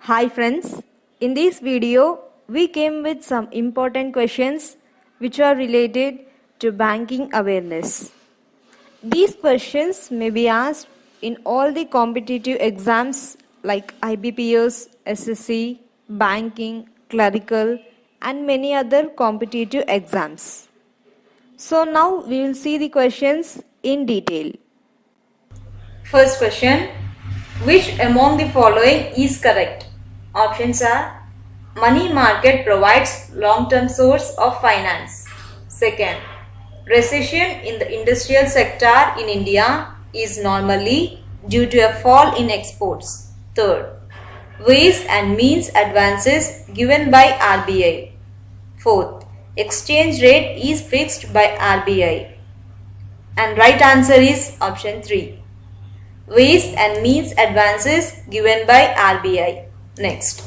Hi friends, in this video we came with some important questions which are related to banking awareness. These questions may be asked in all the competitive exams like IBPS, SSC, banking, clerical and many other competitive exams. So now we will see the questions in detail. First question, which among the following is correct? Options are money market provides long-term source of finance. Second, recession in the industrial sector in India is normally due to a fall in exports. Third, ways and means advances given by RBI. Fourth, exchange rate is fixed by RBI. And right answer is option 3. Ways and means advances given by RBI. Next,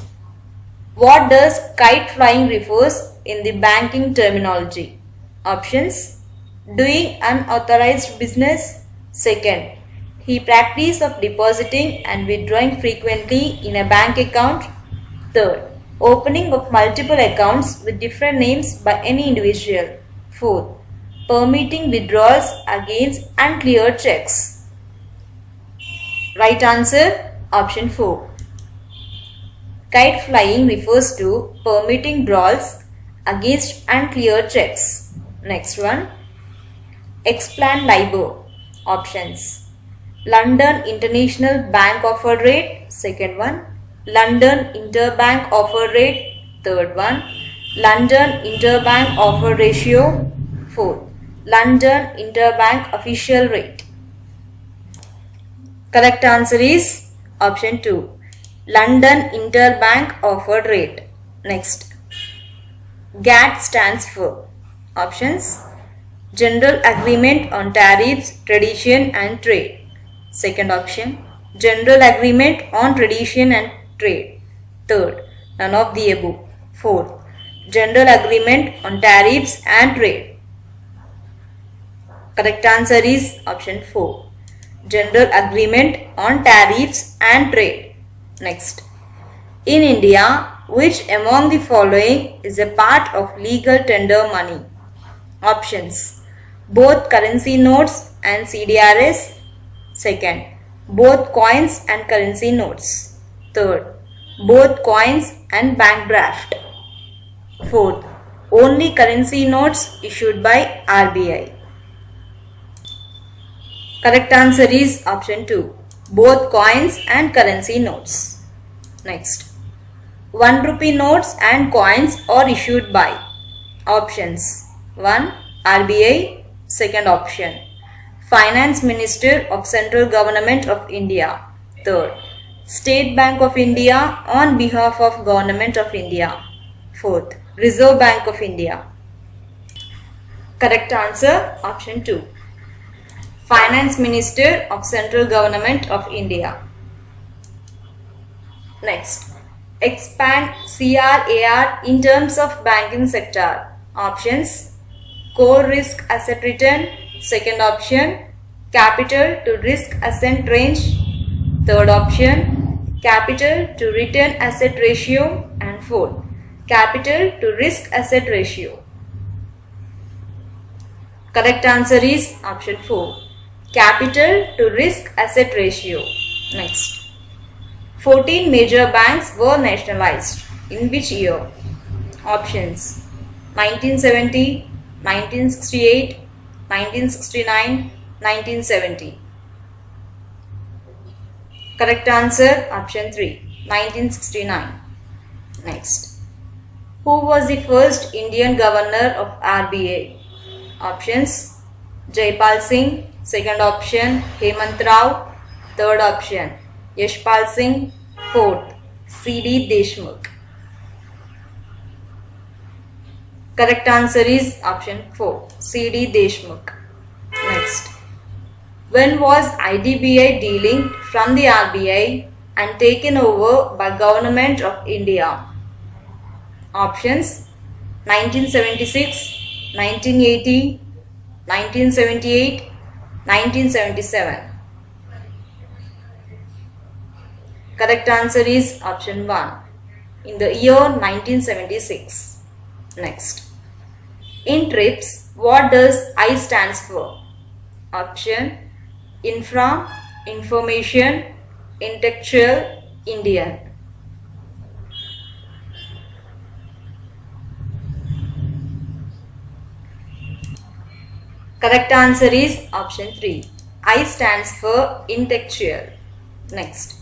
what does kite flying refers in the banking terminology? Options, doing unauthorized business. Second, he practice of depositing and withdrawing frequently in a bank account. Third, opening of multiple accounts with different names by any individual. Fourth, permitting withdrawals against uncleared checks. Right answer, option 4. Kite flying refers to permitting withdrawals against uncleared checks. Next one, explain LIBOR. Options, London International Bank Offer Rate. Second one, London Interbank Offer Rate. Third one, London Interbank Offer Ratio. Fourth, London Interbank Official Rate. Correct answer is option 2. London Interbank Offered Rate. Next, GATT stands for. Options, General Agreement on Tariffs, Tradition and Trade. Second option, General Agreement on Tradition and Trade. Third, none of the above. Fourth, General Agreement on Tariffs and Trade. Correct answer is option 4. General Agreement on Tariffs and Trade. Next, in India, which among the following is a part of legal tender money? Options, both currency notes and CDRS. Second, both coins and currency notes. Third, both coins and bank draft. Fourth, only currency notes issued by RBI. Correct answer is option 2. Both coins and currency notes. Next, 1 rupee notes and coins are issued by. Options, 1. RBI. Second option, Finance Minister of Central Government of India. Third, State Bank of India on behalf of Government of India. Fourth, Reserve Bank of India. Correct answer option 2. Finance Minister of Central Government of India. Next, expand CRAR in terms of banking sector. Options, core risk asset return. Second option, capital to risk asset range. Third option, capital to return asset ratio. And fourth, capital to risk asset ratio. Correct answer is option 4. Capital to risk asset ratio. Next, 14 major banks were nationalized. In which year? Options, 1970, 1968, 1969, 1970. Correct answer option 3. 1969. Next, who was the first Indian governor of RBI? Options, Jaipal Singh. Second option, Hemant Rao. Third option, Yashpal Singh. Fourth, C.D. Deshmukh. Correct answer is option 4. C.D. Deshmukh. Next, when was IDBI delinked from the RBI and taken over by Government of India? Options, 1976, 1980, 1978, 1977. Correct answer is option 1. In the year 1976. Next. In TRIPS, what does I stands for? Option Infra, Information, Intellectual, Indian. Correct answer is option 3. I stands for intellectual. Next.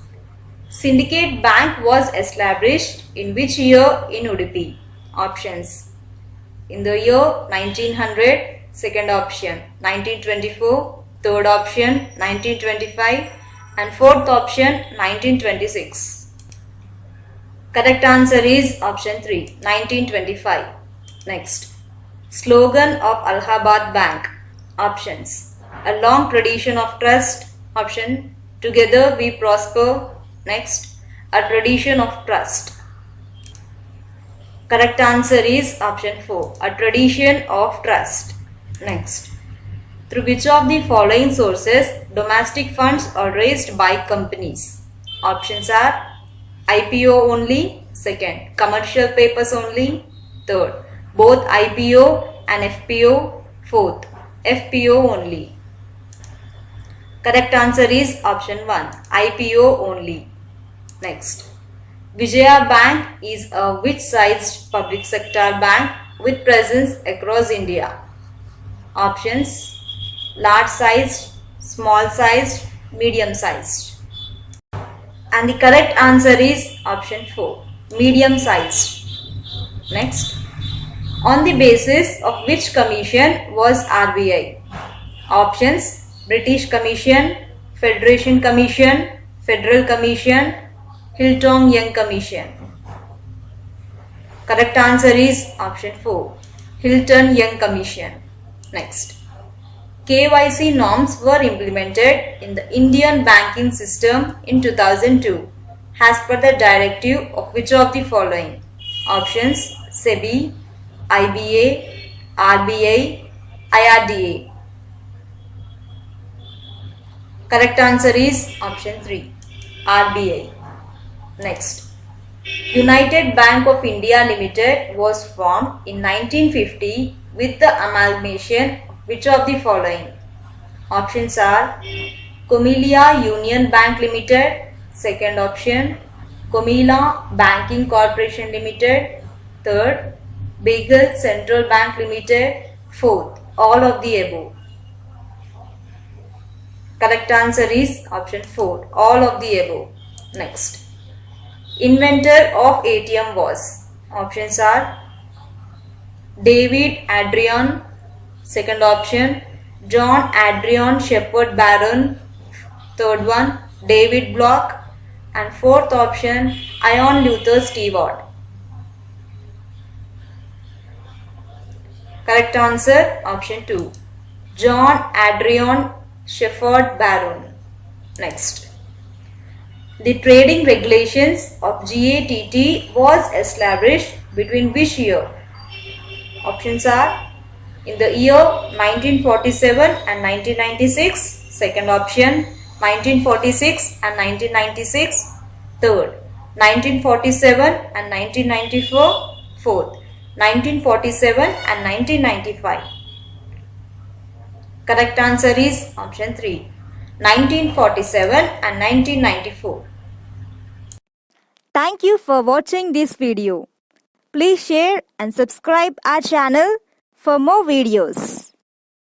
Syndicate Bank was established in which year in Udupi? Options. In the year 1900, second option 1924, third option 1925 and fourth option 1926. Correct answer is option 3, 1925. Next. Slogan of Allahabad Bank. Options. A long tradition of trust. Option. Together we prosper. Next. A tradition of trust. Correct answer is option 4. A tradition of trust. Next. Through which of the following sources domestic funds are raised by companies? Options are IPO only. Second, commercial papers only. Third, both IPO and FPO. Fourth, FPO only. Correct answer is option 1, IPO only. Next, Vijaya Bank is a which-sized public sector bank with presence across India? Options, large-sized, small-sized, medium-sized. And the correct answer is option 4, medium-sized. Next, on the basis of which commission was RBI? Options, British Commission, Federation Commission, Federal Commission, Hilton-Young Commission. Correct answer is option 4, Hilton-Young Commission. Next, KYC norms were implemented in the Indian banking system in 2002 as per the directive of which of the following? Options, SEBI, IBA, RBI, IRDA. Correct answer is option 3, RBI. Next, United Bank of India Limited was formed in 1950 with the amalgamation of which of the following? Options are Comelia Union Bank Limited, second option Comila Banking Corporation Limited, third Bengal Central Bank Limited, fourth all of the above. Correct answer is option 4, all of the above. Next, inventor of ATM was? Options are David Adrian, second option John Adrian Shepherd Barron, third one David Block, and fourth option Ion Luther Stewart. Correct answer option 2, John Adrian Shepherd Barron. Next, the trading regulations of GATT was established between which year? Options are in the year 1947 and 1996, second option 1946 and 1996, third 1947 and 1994, fourth 1947 and 1995. Correct answer is option 3, 1947 and 1994. Thank you for watching this video. Please share and subscribe our channel for more videos.